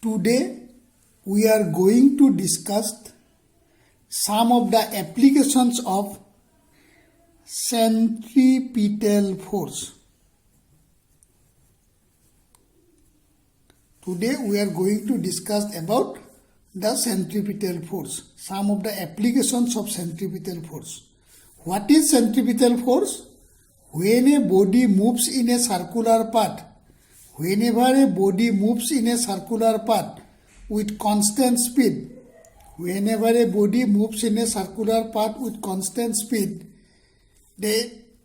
Today we are going to discuss some of the applications of centripetal force. Today we are going to discuss about the centripetal force, some of the applications of centripetal force. What is centripetal force? When a body moves in a circular path, whenever a body moves in a circular path with constant speed, whenever a body moves in a circular path with constant speed,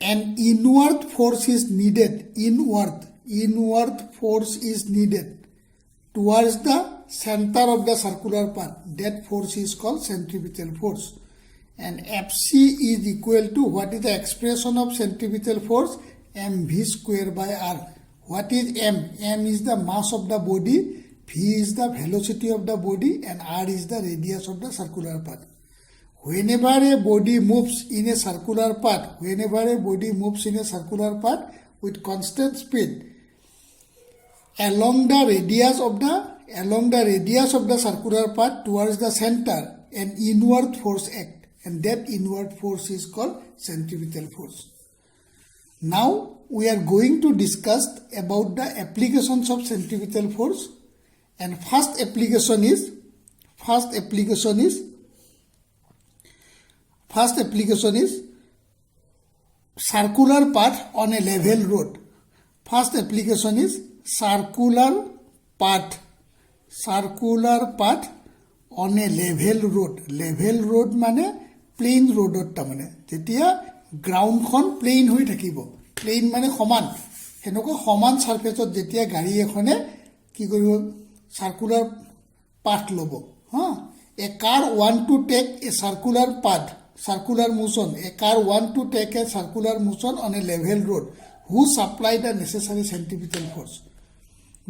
an inward force is needed, inward force is needed towards the center of the circular path. That force is called centripetal force. And Fc is equal to, what is the expression of centripetal force? mv square by r. What is m? M is the mass of the body, v is the velocity of the body, and r is the radius of the circular path. Whenever a body moves in a circular path, with constant speed, along the radius of the circular path towards the center, an inward force acts, and that inward force is called centripetal force. Now we are going to discuss about the applications of centripetal force, and first application is circular path on a level road. First application is circular path on a level road. Level road mane plain road tamane. Jetia ground khon plain hoi thakibo. Plain mane সমান. হেনকা সমান সারফেসত যেতিয়া গাড়ী এখনে কি কৰিব circular path লব. A car want to take a circular motion. A car want to take a circular motion on a level road. Who supply the necessary centripetal force?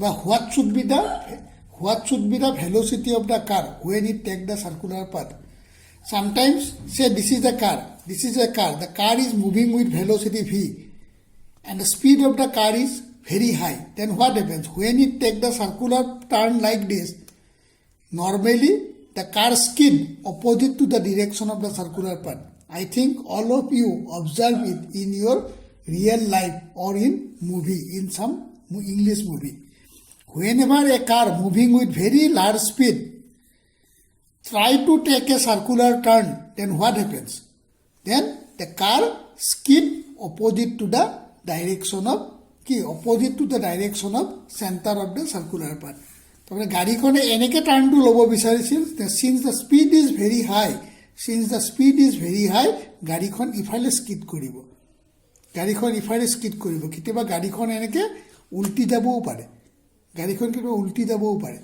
But what should be the velocity of the car when it take the circular path? Sometimes say this is a car. The car is moving with velocity v, and the speed of the car is very high. Then what happens? When it take the circular turn like this, normally the car skid opposite to the direction of the circular path. I think all of you observe it in your real life or in movie, in some English movie. Whenever a car moving with very large speed try to take a circular turn, then what happens? Then the car skid opposite to the direction of center of the circular path. তবে গাড়ীখনে এনেকে টাৰ্ণটো ল'ব বিচাৰিছিল, since the speed is very high, গাড়ীখন ইফালে skid কৰিব, কেতিয়াবা গাড়ীখন এনেকে উল্টি যাবও পাৰে,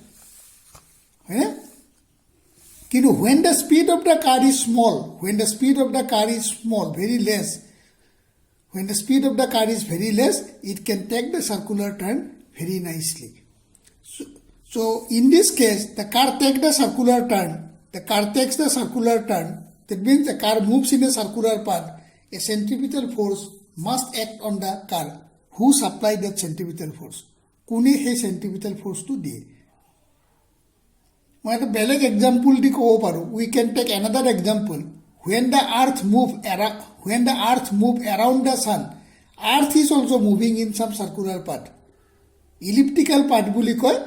হয়নে? কিন্তু when the speed of the car is small, very less, when the speed of the car is very less, it can take the circular turn very nicely. So in this case, the car takes the circular turn. That means the car moves in a circular path. A centripetal force must act on the car. Who supplied that centripetal force? Kune he centripetal force to die. মই একটা বেলেগ example the ক'ব পাৰোঁ. We can take another example. When the earth move around the sun, earth is also moving in some circular path. Elliptical path বুলি কয়,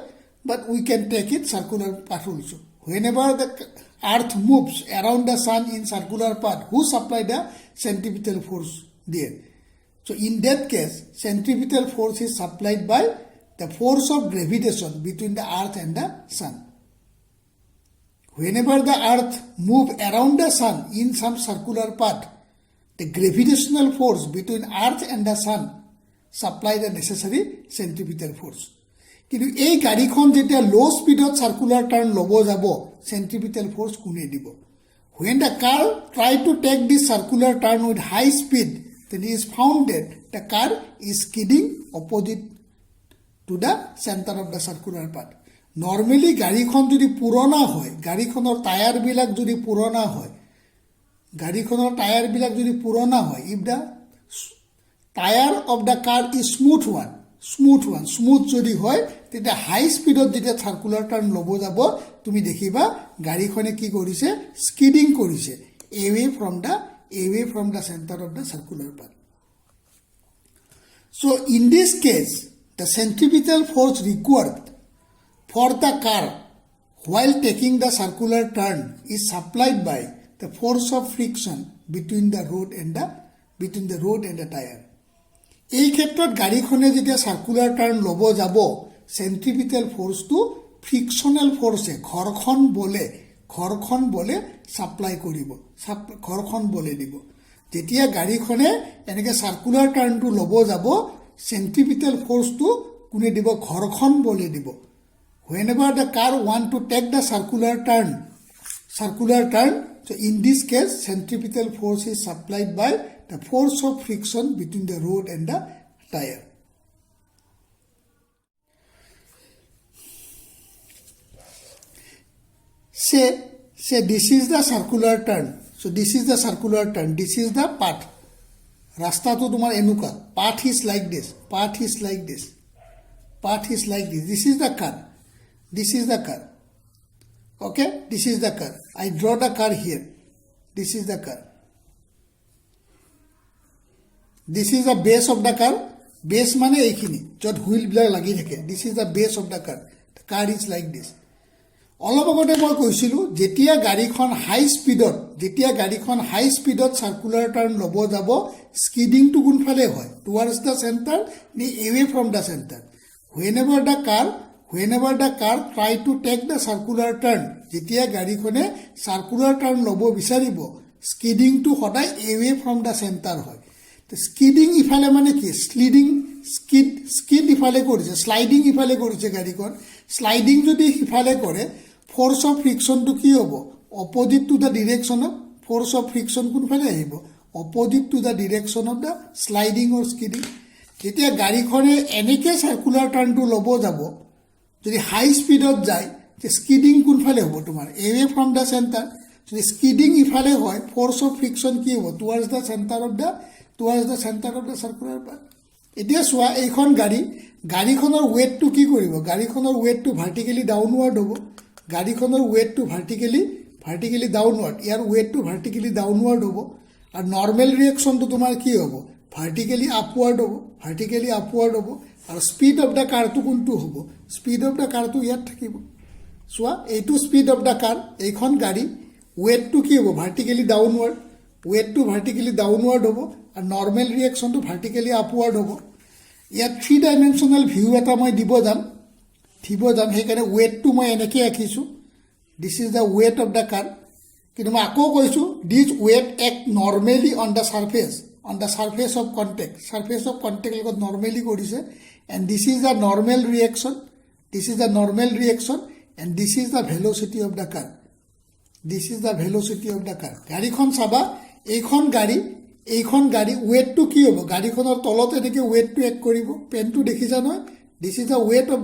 but we can take it circular path also. Whenever the earth moves around the sun in circular path, who supply the centripetal force there? So in that case, centripetal force is supplied by the force of gravitation between the earth and the sun. Whenever the earth move around the sun in some circular path, the gravitational force between earth and the sun supply the necessary centripetal force. কিন্তু এই গাড়ীখন যেতিয়া লো স্পীডত circular turn ল'ব যাব, centripetal force কোনে দিব? When the car try to take this circular turn with high speed, then it is found that the car is skidding opposite to the center of the circular path. Normally গাড়ীখন যদি পুৰণা হয়, গাড়ীখনৰ টায়াৰবিলাক যদি পুৰণা হয়, if the tire of the car is smooth one, smooth যদি হয় তেতিয়া হাই স্পীডত যেতিয়া সার্কুলার টার্ন লব যাব তুমি দেখিবা গাড়ীখনে কি কৰিছে স্কিডিং কৰিছে away from the center of the circular path. So in this case the centripetal force required for the car while taking the circular turn is supplied by the force of friction between the road and the tire. এই ক্ষেত্ৰত গাড়ীখনে যেতিয়া সাৰ্কুলাৰ turn লব যাব সেন্ট্ৰিপিটাল ফোৰ্সটো ফ্ৰিকশনাল ফোৰ্সে ঘৰখন বলে supply কৰিব ঘৰখন বলে দিব যেতিয়া গাড়ীখনে এনেকে সাৰ্কুলাৰ টাৰ্নটো লব যাব সেন্ট্ৰিপিটাল ফোৰ্সটো কোনে দিব ঘৰখন বলে দিব whenever the car want to take the circular turn so in this case centripetal force is supplied by the force of friction between the road and the tire. Say this is the circular turn. So this is the circular turn. This is the path. Rasta to tumar enuka. Path is like this. This is the car. Okay? This is the car. I draw the car here. This is the car. This is the base of the car. Base mane ekhini. Jot wheel bilak lagi thake. This is the base of the car. The car is like this. অলপ আগতে মই কৈছিলো যেতিয়া গাড়ীখন হাই স্পীডত circular turn লব যাব skidding two কোনফালে হয় টুৱাৰ্ডছ দ্য সেন্টাৰ নি away from the centre whenever the car try to take the circular turn যেতিয়া গাড়ীখনে সার্কুলার টার্ন লব বিচাৰিব স্কিডিং টু সদায় এৱে ফ্ৰম দ্য সেন্টাৰ হয় স্কিডিং ইফালে মানে কি স্কিড ইফালে কৰিছে স্লাইডিং ইফালে কৰিছে গাড়ীখন স্লাইডিং যদি ইফালে কৰে force of friction to কি হ'ব opposite to the direction of force of friction কোনফালে আহিব opposite to the direction of the sliding or skidding যেতিয়া গাড়ীখনে এনেকে সার্কুলার টার্নটো লব যাব যদি হাই স্পীডত যায় যে স্কিডিং কোনফালে হ'ব তোমাৰ away from the center যদি স্কিডিং ইফালে হয় force of friction কি হ'ব towards the center of the circular path এতিয়া সোয়া এইখন গাড়ীখনৰ ওয়েটটো কি কৰিব গাড়ীখনৰ ওয়েটটো ভাৰ্টিক্যালি ডাউনৱাৰ্ড হ'ব গাড়ীখনৰ ওয়েটটো ভাৰ্টিক্যালি ডাউনৱাৰ্ড ইয়াৰ ওয়েটটো ভাৰ্টিক্যালি ডাউনৱাৰ্ড হ'ব আৰু নৰ্মেল ৰিয়েকশনটো তোমাৰ কি হ'ব ভাৰ্টিক্যালি আপৱাৰ্ড হ'ব আৰু স্পীড অফ দ্য কাৰটো কোনটো হ'ব স্পীড অফ দ্য কাৰটো ইয়াত থাকিব সোয়া এইটো স্পীড অফ দ্য কাৰ এইখন গাড়ী ওয়েটটো কি হ'ব ভাৰ্টিক্যালি ডাউনৱাৰ্ড হ'ব আৰু নৰ্মেল ৰিয়েকশনটো ভাৰ্টিক্যালি আপৱাৰ্ড হ'ব ইয়াত 3 ডাইমেনশনাল ভিউ এটা মই দিব যাম সেইকাৰণে ওয়েটটো মই এনেকৈ ৰাখিছোঁ this is the weight of the car কিন্তু মই আকৌ কৈছোঁ this weight act normally on the surface of contact লগত নৰ্মেলি কৰিছে and this is the normal reaction and this is the velocity of the car গাড়ীখন চাবা এইখন গাড়ী ওয়েটটো কি হ'ব গাড়ীখনৰ তলত এনেকৈ ওয়েটটো এক কৰিব পেনটো দেখিছা নহয় this is the weight of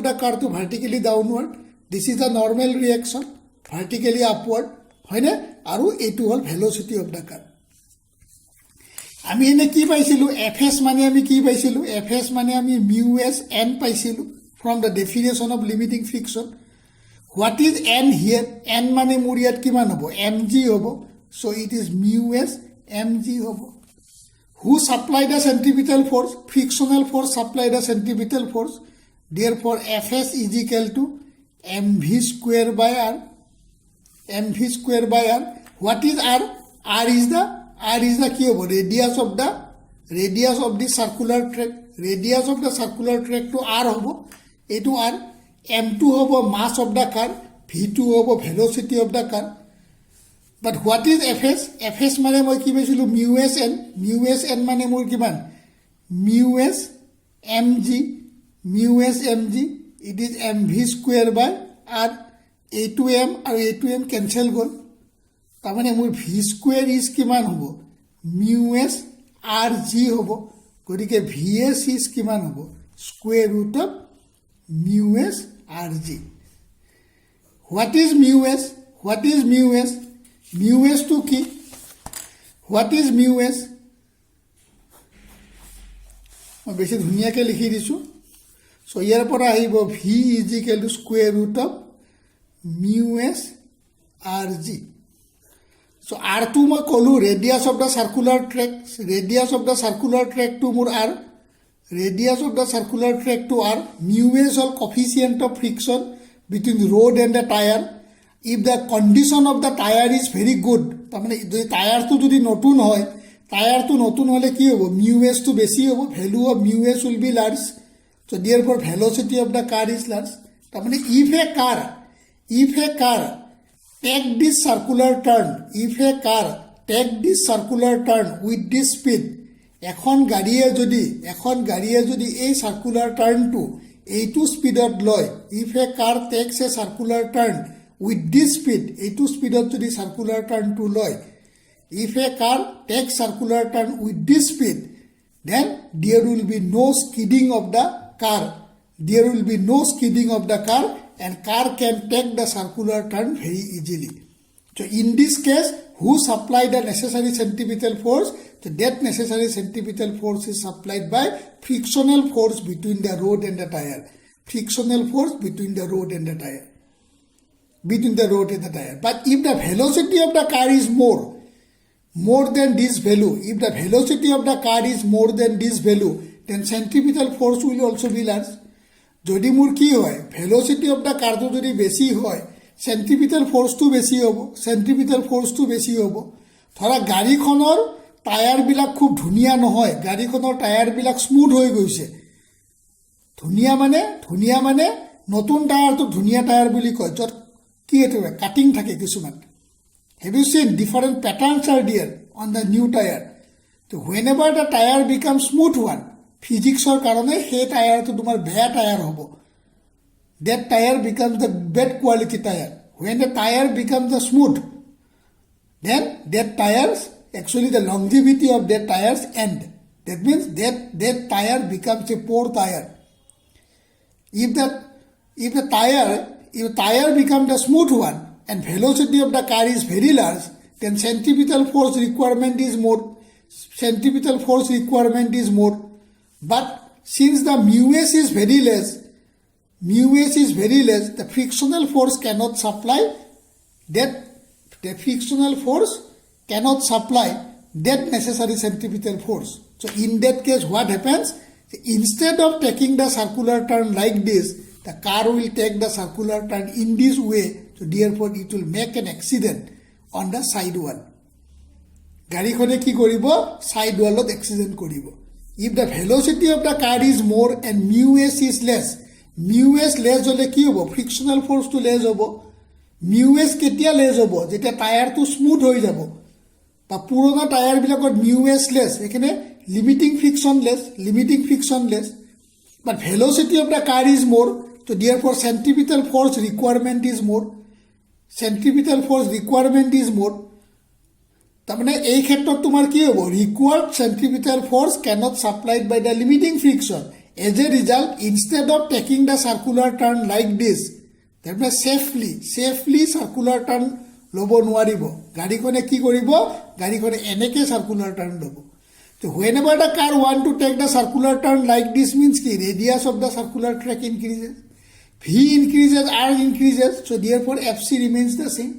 the কাৰটো vertically downward this is the normal reaction vertically upward হয়নে আৰু এইটো হ'ল ভেল'চিটি অফ দ্য কাৰ আমি এনে কি পাইছিলোঁ এফএছ মানে আমি মিউ এছ এন পাইছিলোঁ from the definition of limiting friction what is n here n মানে মোৰ ইয়াত কিমান হ'ব এম জি হ'ব so' it is mu s m g হ'ব who supply the centripetal force frictional force supply the centripetal force therefore Fs is equal to mv square by r what is r is the কি হ'ব radius of the circular track to r হ'ব এইটো r m2 হ'ব mass of the car v2 হ'ব velocity of the car. But what is Fs? Fs মানে মই কি পাইছিলোঁ মিউ এছ এন মানে মোৰ কিমান mu s m g it is m v square by r এইটো এম আৰু এইটো এম কেঞ্চেল গ'ল তাৰমানে মোৰ ভি স্কুৱেৰ ইজ কিমান হ'ব মিউ এছ আৰ জি হ'ব গতিকে ভি এছ ইজ কিমান হ'ব square root of mu s r g what is mu s mu s to কি হোৱাট ইজ মিউ এছ মই বেছি ধুনীয়াকৈ লিখি দিছোঁ চ' ইয়াৰ পৰা আহিব v is equal to square root of mu s r g so' আৰটো মই ক'লোঁ radius of the circular track radius of the circular ট্ৰেকটো মোৰ r radius of the circular ট্ৰেকটো আৰ মিউ এছ হ'ল coefficient of friction between road and the tyre if the condition of the tyre is very good তাৰমানে যদি টায়াৰটো যদি নতুন হয় টায়াৰটো নতুন হ'লে কি হ'ব মিউ এছটো বেছি হ'ব value of mu s will be large so' therefore velocity of the car is large তাৰমানে if a car take this circular turn if a car take this circular turn with this speed এখন গাড়ীয়ে যদি এই চাৰ্কুলাৰ টাৰ্ণটো এইটো স্পীডত লয় if a car takes a circular turn with this speed এইটো স্পীডত যদি চাৰ্কুলাৰ টাৰ্ণটো লয় if a car takes circular turn with this speed then there will be no skidding of the car and car can take the circular turn very easily so in this case who supplied the necessary centripetal force so that necessary centripetal force is supplied by frictional force between the road and the tire but if the velocity of the car is more than this value, if the velocity of the car is more than this value, then centripetal force will also be large. যদি মোৰ কি হয় velocity of the কাৰটো যদি বেছি হয় চেণ্ট্ৰিপিটেল ফ'ৰ্চটো বেছি হ'ব ধৰা গাড়ীখনৰ টায়াৰবিলাক খুব ধুনীয়া নহয় গাড়ীখনৰ টায়াৰবিলাক স্মুথ হৈ গৈছে ধুনীয়া মানে নতুন টায়াৰটো ধুনীয়া টায়াৰ বুলি কয় য'ত কি এইটো কাটিং থাকে কিছুমান Have you seen different patterns are there on the new tire? So whenever the tire becomes smooth one, physics or karone he tire to tumar bad tire hobo. That tire becomes the bad quality tire. When the tire becomes the smooth, then that tires actually the longevity of that tires end. That means that tire becomes a poor tire. If the tire becomes the smooth one, and velocity of the car is very large, then centripetal force requirement is more. But since the mu s is very less, the frictional force cannot supply that. The frictional force cannot supply that necessary centripetal force. So in that case, what happens? Instead of taking the circular turn like this, the car will take the circular turn in this way. So therefore it will make an accident on the side wall. গাড়ীখনে কি কৰিব side ওয়ালত accident কৰিব if the velocity of the car is more and mu s is less হলে কি হ'ব frictional ফোর্সটো less হ'ব mu s কেতিয়া লেস হ'ব যেতিয়া টায়াৰটো স্মুথ হৈ যাব বা পুৰণা টায়াৰবিলাকত mu s লেস এখানে limiting friction less but velocity of the car is more so therefore centripetal force requirement is more তাৰমানে এই ক্ষেত্ৰত তোমাৰ কি হ'ব required centripetal force cannot supplied by the limiting friction as a result instead of taking the circular turn like this তাৰমানে safely circular turn ল'ব নোৱাৰিব গাড়ীখনে কি কৰিব গাড়ীখনে এনেকে circular turn ল'ব so whenever the car want to take the circular turn like this means ki radius of the circular track increases V increases, R increases, so therefore FC remains the same.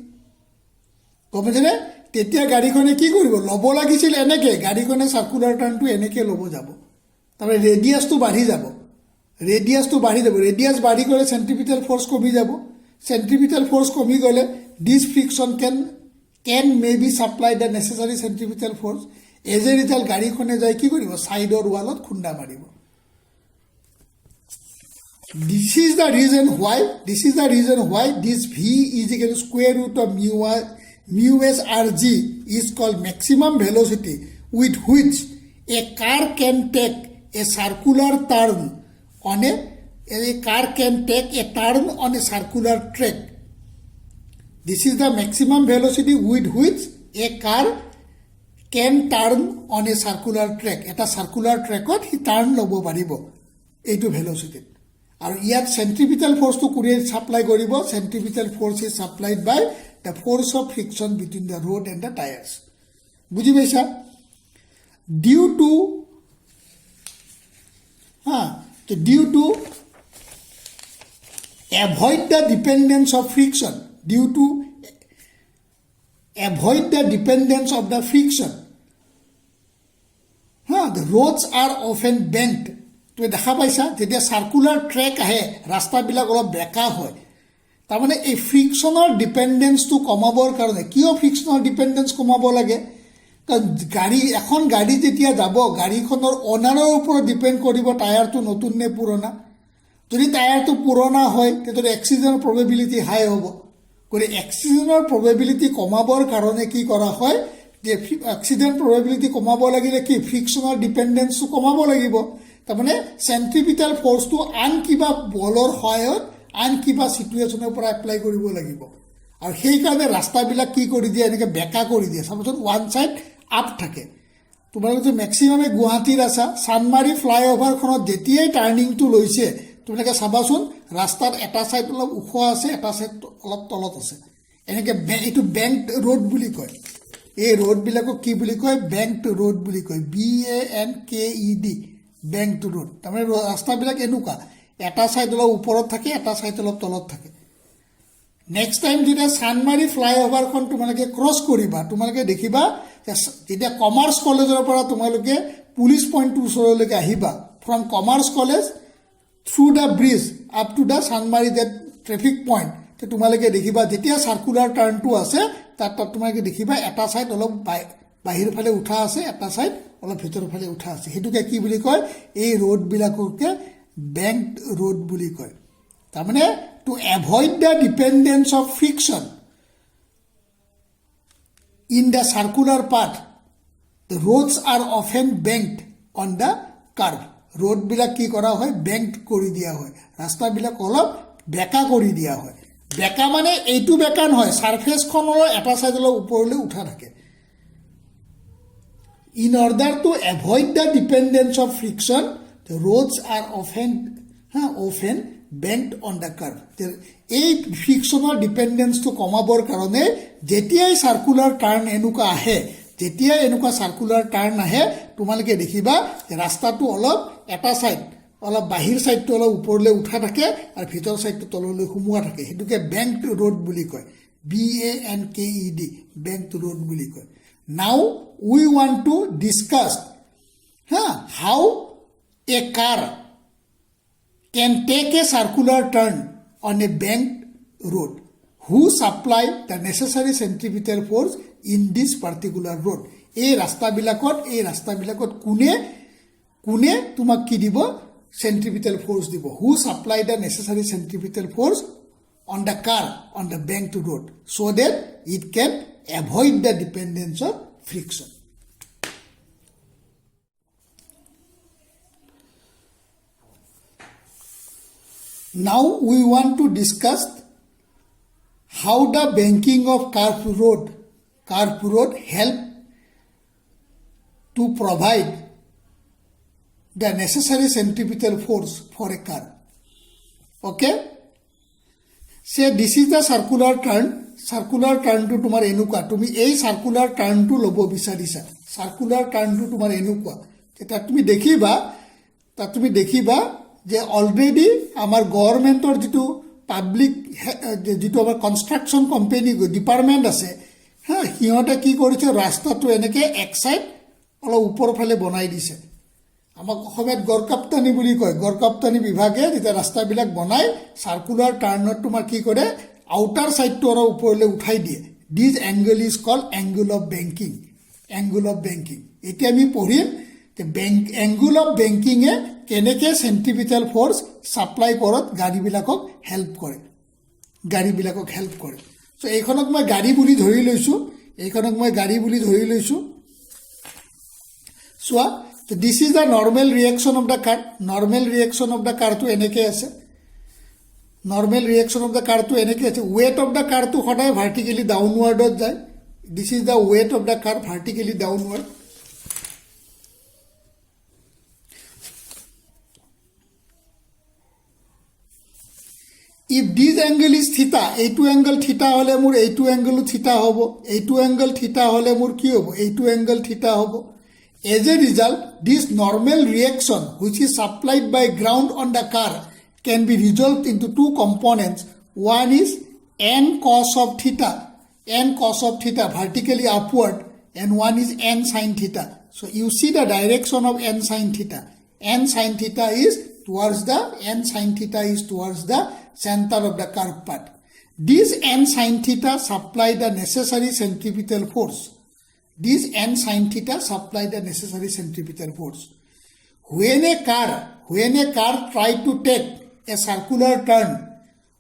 গমজনে তেতিয়া গাড়ীখনে কি কৰিব লব লাগিছিল এনেকে গাড়ীখনে circular টার্নটো এনেকে লব যাব তারপরে রেডিয়াসটো বাঢ়ি যাব রেডিয়াস বাঢ়ি গলে সেন্ট্রিপিটাল ফোর্স কমি গলে this friction can may be supply the necessary centripetal force as a result গাড়ীখনে যাই কি কৰিব সাইডৰ ওয়ালত খুন্দা মাৰিব This is the reason why this V is equal to square root of mu s rg is called maximum velocity with which a car can take a circular turn on a circular track. This is the maximum velocity with which a car can turn on a circular track. Eta circular trackot he turn lobo paribo. Eitu velocity. আৰু ইয়াত centripetal force to কোনে supply কৰিব centripetal force is supplied by the force of friction between the road and the tires বুজি পাইছা due to তো due to avoid the dependence of friction, due to avoid the dependence of the friction, the roads are often bent. তুমি দেখা পাইছা যেতিয়া circular track আহে ৰাস্তাবিলাক অলপ বেঁকা হয় তাৰমানে এই ফ্ৰিকশনৰ ডিপেন্ডেন্সটো কমাবৰ কাৰণে কিয় ফ্ৰিকশনৰ ডিপেন্ডেন্স কমাব লাগে কাৰণ এখন গাড়ী যেতিয়া যাব গাড়ীখনৰ অনাৰৰ ওপৰত ডিপেন্ড কৰিব টায়াৰটো নতুন নে পুৰণা যদি টায়াৰটো পুৰণা হয় তেতিয়া এক্সিডেণ্টৰ প্ৰবেবিলিটি হাই হ'ব গতিকে এক্সিডেণ্টৰ প্ৰবেবিলিটি কমাবৰ কাৰণে কি কৰা হয় যে এক্সিডেণ্ট প্ৰবেবিলিটি কমাব লাগিলে কি ফ্ৰিকশনৰ ডিপেন্ডেন্সটো কমাব লাগিব তাৰমানে চেণ্ট্ৰিপিটেল ফ'ৰ্চটো আন কিবা বলৰ সহায়ত আন কিবা চিটুৱেশ্যনৰ পৰা এপ্লাই কৰিব লাগিব আৰু সেইকাৰণে ৰাস্তাবিলাক কি কৰি দিয়ে এনেকৈ বেঁকা কৰি দিয়ে চাবচোন ওৱান ছাইড আপ থাকে তোমালোকে মেক্সিমামে গুৱাহাটীত আছা চানমাৰী ফ্লাইঅভাৰখনত যেতিয়াই টাৰ্ণিংটো লৈছে তোমালোকে চাবাচোন ৰাস্তাত এটা ছাইড অলপ ওখ আছে এটা ছাইড অলপ তলত আছে এনেকৈ এইটো বেংকড ৰোড বুলি কয় এই ৰোডবিলাকক কি বুলি কয় বেংকড ৰোড বুলি কয় BANKED বেংকড ৰোড তাৰমানে ৰাস্তাবিলাক এনেকুৱা এটা ছাইড অলপ ওপৰত থাকে এটা ছাইড অলপ তলত থাকে নেক্সট টাইম যেতিয়া চানমাৰী ফ্লাইঅভাৰখন তোমালোকে ক্ৰছ কৰিবা তোমালোকে দেখিবা যেতিয়া কমাৰ্চ কলেজৰ পৰা তোমালোকে পুলিচ পইণ্টটোৰ ওচৰলৈকে আহিবা from commerce college through the bridge up to the Chandmari that traffic point তোমালোকে দেখিবা যেতিয়া চাৰ্কুলাৰ টাৰ্ণটো আছে তাত তোমালোকে দেখিবা এটা ছাইড অলপ বাহিৰৰ ফালে উঠা আছে এটা ছাইড অলপ ভিতৰৰ ফালে উঠা আছে সেইটোকে কি বুলি কয় এই ৰোডবিলাককে বেংকড ৰোড বুলি কয় তাৰমানে to avoid the dependence of friction in the circular path the roads are often banked on the curve ৰোডবিলাক কি কৰা হয় বেংকড কৰি দিয়া হয় ৰাস্তাবিলাক অলপ বেঁকা কৰি দিয়া হয় বেঁকা মানে এইটো বেঁকা নহয় ছাৰ্ফেচখনৰ এটা ছাইড অলপ ওপৰলৈ উঠা থাকে in order to avoid the dependence of friction the roads are often banked on the curve এই ফ্ৰিকশ্যনৰ ডিপেণ্ডেন্সটো কমাবৰ কাৰণে যেতিয়াই চাৰ্কুলাৰ টাৰ্ণ এনেকুৱা আহে যেতিয়াই এনেকুৱা চাৰ্কুলাৰ টাৰ্ণ আহে তোমালোকে দেখিবা ৰাস্তাটো অলপ এটা ছাইড অলপ বাহিৰ ছাইডটো অলপ ওপৰলৈ উঠা থাকে আৰু ভিতৰ ছাইডটো তললৈ সোমোৱা থাকে সেইটোকে বেংকড ৰোড বুলি কয় BANKED বেংকড ৰোড বুলি কয় now we want to discuss how A car can take a circular turn on a banked road who supply the necessary centripetal force in this particular road এই ৰাস্তাবিলাকত কোনে তোমাক কি দিব centripetal force দিব who supply the necessary centripetal force on the car on the banked road so that it can avoid the dependence of friction Now we want to discuss how the banking of curved road help to provide the necessary centripetal force for a car. Okay? Say this is the circular turn. Circular turn to tomar enukwa. Tumi ei circular turn to lobo bisarisa. Circular turn to tomar enukwa. That tumi dekhiba. যে already আমাৰ গভৰ্ণমেণ্টৰ যিটো public যিটো আমাৰ construction company department আছে সিহঁতে কি কৰিছে ৰাস্তাটো এনেকৈ এক ছাইড অলপ ওপৰৰ ফালে বনাই দিছে আমাক অসমীয়াত গড়কাপ্তানি বুলি কয় গড়কাপ্তানি বিভাগে যেতিয়া ৰাস্তাবিলাক বনাই চাৰ্কুলাৰ টাৰ্ণত তোমাৰ কি কৰে আউটাৰ ছাইডটো অলপ ওপৰলৈ উঠাই দিয়ে this angle is called angle of banking এতিয়া আমি পঢ়িম যে এংগল অফ বেংকিঙে কেনেকৈ চেণ্ট্ৰিপিটেল ফ'ৰ্চ ছাপ্লাই কৰাত গাড়ীবিলাকক হেল্প কৰে চ' এইখনক মই গাড়ী বুলি ধৰি লৈছোঁ চোৱা this is the normal reaction of the কাৰটো এনেকৈ আছে ৱেট অফ দ্য কাৰটো সদায় ভাৰ্টিকেলি ডাউনৱাৰ্ডত যায় this is the weight of the car vertically downward If this angle is theta, এইটো angle theta হলে মোৰ এইটো angle theta হ'ব এইটো angle theta হলে মোৰ কি হ'ব এইটো angle theta হ'ব As a result, this normal reaction which is supplied by ground on the car can be resolved into two components. One is n cos of theta vertically upward, and one is n sin theta. So you see the direction of n sin theta. N sin theta is towards the center of the curved path. This n sin theta supply the necessary centripetal force. When a car try to take a circular turn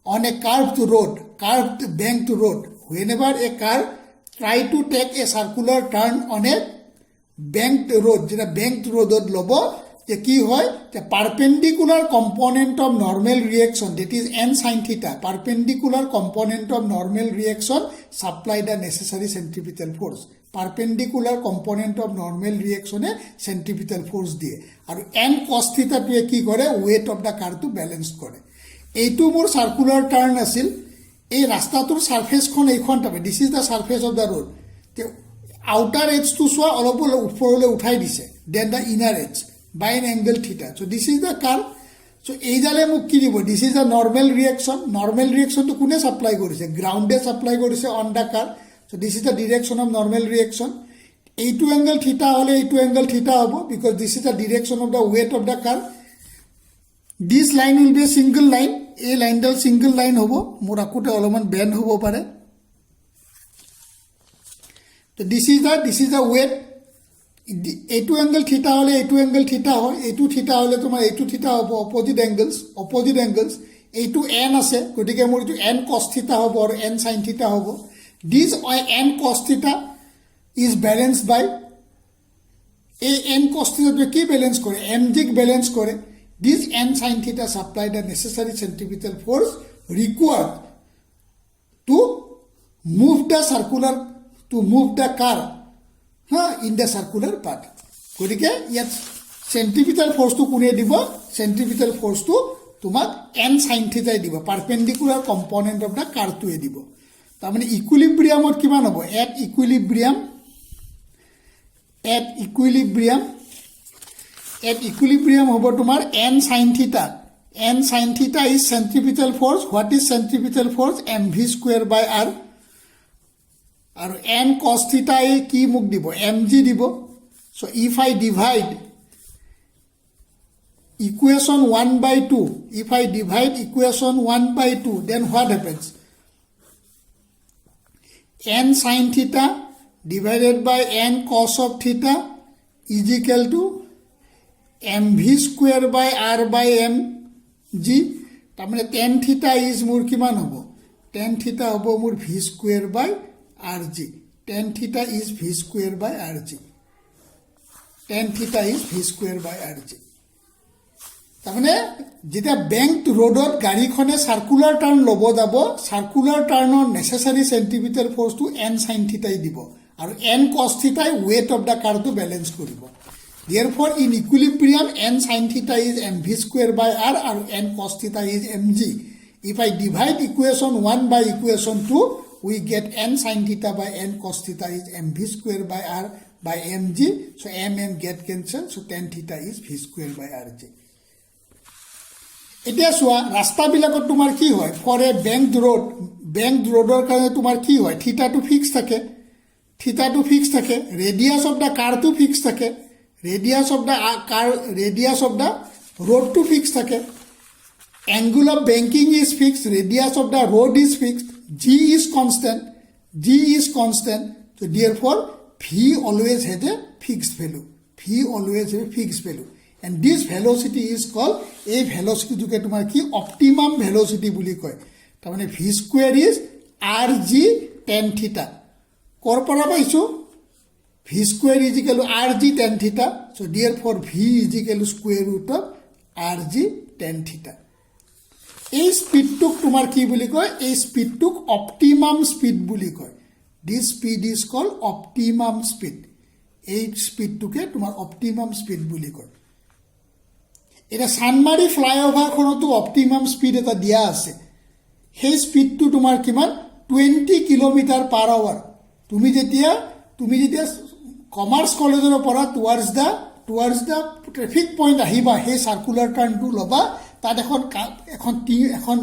on a curved banked road, whenever a car try to take a circular turn on a banked road, যেটা banked road লব, যে কি হয়, যে perpendicular component of normal reaction, that is n sin theta, perpendicular component of normal reaction supply the necessary centripetal force. Perpendicular component of normal reaction A centripetal force দিয়ে, আৰু n cos theta টোৱে কি কৰে, weight of the car টো balance কৰে. এইটো মোৰ সাৰ্কুলাৰ turn আছিল, এই ৰাস্তাটোৰ সাৰফেসখন এইখন থাকে, this is the surface of the road. Outer এজটো চোৱা অলপ ওপৰলৈ উঠাই দিছে, then the inner edge by an angle theta. So this is the curve. So এইডালে মোক কি দিব, this is the normal reaction. Normal রিয়েকশনটো কোনে সাপ্লাই কৰিছে, গ্ৰাউন্ডে সাপ্লাই কৰিছে on the curve. So this is the direction of normal reaction. A2 angle theta hole A2 angle theta hobo, because this is the direction of the weight of the curve. This line will be a single line. A line dal single line hobo. Mor akute oloman bend hobo pare. So this is the weight. A2 angle theta hole A2 angle theta hoy. A2 theta hole tomar A2 theta hobo, opposite angles. A2 n ase, gotike mor etu n cos theta hobo or n sin theta hobo. This n cos theta is balanced by a n cos theta to ki balance kore, mg balance kore. This n sin theta supply the necessary centripetal force required to move the car in the circular path. গতিকে ইয়াত centripetal force to কোনে দিব, centripetal force to তোমাক n sin theta দিব, perpendicular component of the car to দিব. তার মানে ইকুইলিব্রিয়ামত কিমান হ'ব, এট ইকুইলিব্রিয়াম হ'ব তোমাৰ n sin theta. n sin theta is centripetal force. What is centripetal force? mv square by r. আৰু n cos theta কি মোক দিব, mg দিব. So if I divide equation 1/2, then what happens? n sin theta divided by n cos of theta is equal to mv square by r by mg. তার মানে tan theta is মোর কিমান হ'ব, tan theta হ'ব মোর v square by rg. tan theta is v square by rg. তার মানে যেটা bank রোডত গাড়ীখনে circular turn লব যাব, সার্কুলার টাৰ্নৰ necessary centimetre force to n sin theta দিব, আৰু n cos theta weight of the car to balance কৰিব. Therefore in equilibrium n sin theta is mv square by r and n cos theta is mg. If I divide equation 1 by equation 2, we get n sin theta by n cos theta is mv square by r by mg. So mm get cancelled, so tan theta is v square by rg. এতিয়া চোৱা ৰাস্তাবিলাকত তোমাৰ কি হয়, for A bank ৰোডৰ কাৰণে তোমাৰ কি হয়, থিটাটো ফিক্স থাকে, ৰেডিয়াছ অফ দ্য কাৰটো ফিক্স থাকে, ৰেডিয়াছ অফ দ্য ৰোডটো ফিক্স থাকে, angle of banking is fixed, radius of the road is fixed, G is constant. So therefore v always has a fixed value. And this velocity is called, a velocity to get optimum velocity বুলি কয়. তাৰ মানে v square is rg tan theta. কৰ পৰা পাইছো, v square is equal to rg tan theta. So therefore v is equal to square root of rg tan theta. এই স্পিডটোক তোমাৰ কি বুলি কয়, এই স্পিডটোক অপটিমাম স্পিড বুলি কয়. This speed is called optimum speed. এই স্পিডটোকে তোমাৰ অপটিমাম স্পিড বুলি কয়. এটা সানমাৰী ফ্লাইঅভাৰখনতো অপটিমাম স্পিড এটা দিয়া আছে, সেই স্পিডটো তোমাৰ কিমান, 20 কিলোমিটাৰ পাৰ আৱাৰ. তুমি যেতিয়া কমাৰ্চ কলেজৰ পৰা টুৱাৰ্ডছ দ্য ট্ৰেফিক পইণ্ট আহিবা সেই চাৰ্কুলাৰ টাৰ্ণটো ল'বা তাত এখন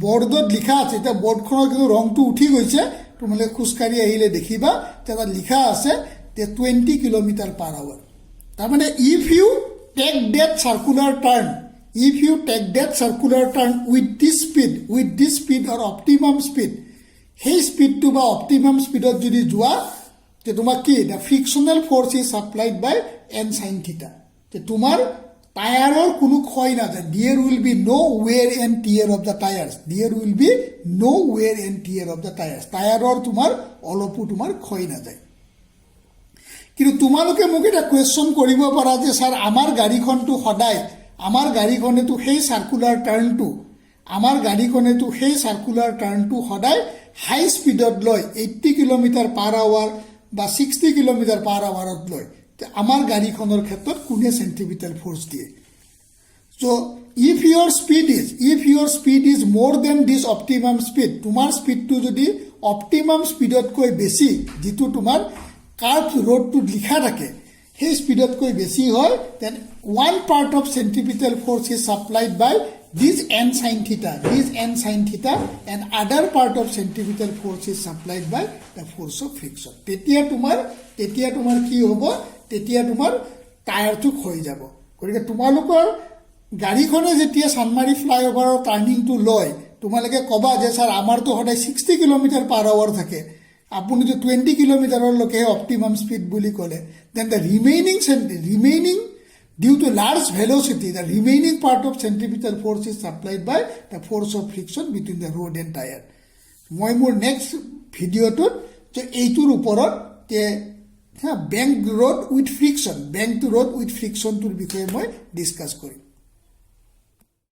বৰ্ডত লিখা আছে এতিয়া বৰ্ডখনৰ কিন্তু ৰংটো উঠি গৈছে তোমালোকে খোজকাঢ়ি আহিলে দেখিবা তাত লিখা আছে যে 20 km/h তাৰমানে if you take that circular turn with this speed or optimum speed সেই স্পীডটো বা অপটিমাম স্পীডত যদি যোৱা যে তোমাক কি the frictional force is supplied by n sine theta যে তোমাৰ টায়াৰৰ কোনো ক্ষয় নাযায় there will be no' wear and tear of the tyres টায়াৰৰ তোমাৰ অলপো তোমাৰ ক্ষয় নাযায় কিন্তু তোমালোকে মোক এটা কুৱেশ্যন কৰিব পাৰা যে ছাৰ আমাৰ গাড়ীখনেতো সেই চাৰ্কুলাৰ টাৰ্ণটো সদায় হাই স্পীডত লয় 80 km/h বা 60 km/h লয় আমাৰ গাড়ীখনৰ ক্ষেত্ৰত কোনে চেণ্ট্ৰিপিটেল ফ'ৰ্চ দিয়ে so' if your speed is more then this optimum speed তোমাৰ স্পীডটো যদি অপটিমাম স্পীডতকৈ বেছি যিটো তোমাৰ কাৰ্ভ ৰোডটোত লিখা থাকে সেই স্পীডতকৈ বেছি হয় then one part of centripetal force is supplied by this n sine theta and other part of centripetal force is supplied by the force of friction তেতিয়া তোমাৰ কি হ'ব তেতিয়া তোমাৰ টায়াৰটো ক্ষয় যাব গতিকে তোমালোকৰ গাড়ীখনে যেতিয়া চানমাৰী ফ্লাইঅভাৰৰ টাৰ্ণিংটো লয় তোমালোকে ক'বা যে ছাৰ আমাৰতো সদায় 60 km/h থাকে আপুনিতো 20 কিলোমিটাৰলৈকে অপটিমাম স্পীড বুলি ক'লে then the remaining due to large velocity the remaining part of centripetal force is supplied by the force of friction between the road and tire মই মোৰ নেক্সট ভিডিঅ'টোত যে এইটোৰ ওপৰত যে বেংক টু ৰোড উইথ ফ্ৰিকশ্যনটোৰ বিষয়ে মই ডিছকাছ কৰিম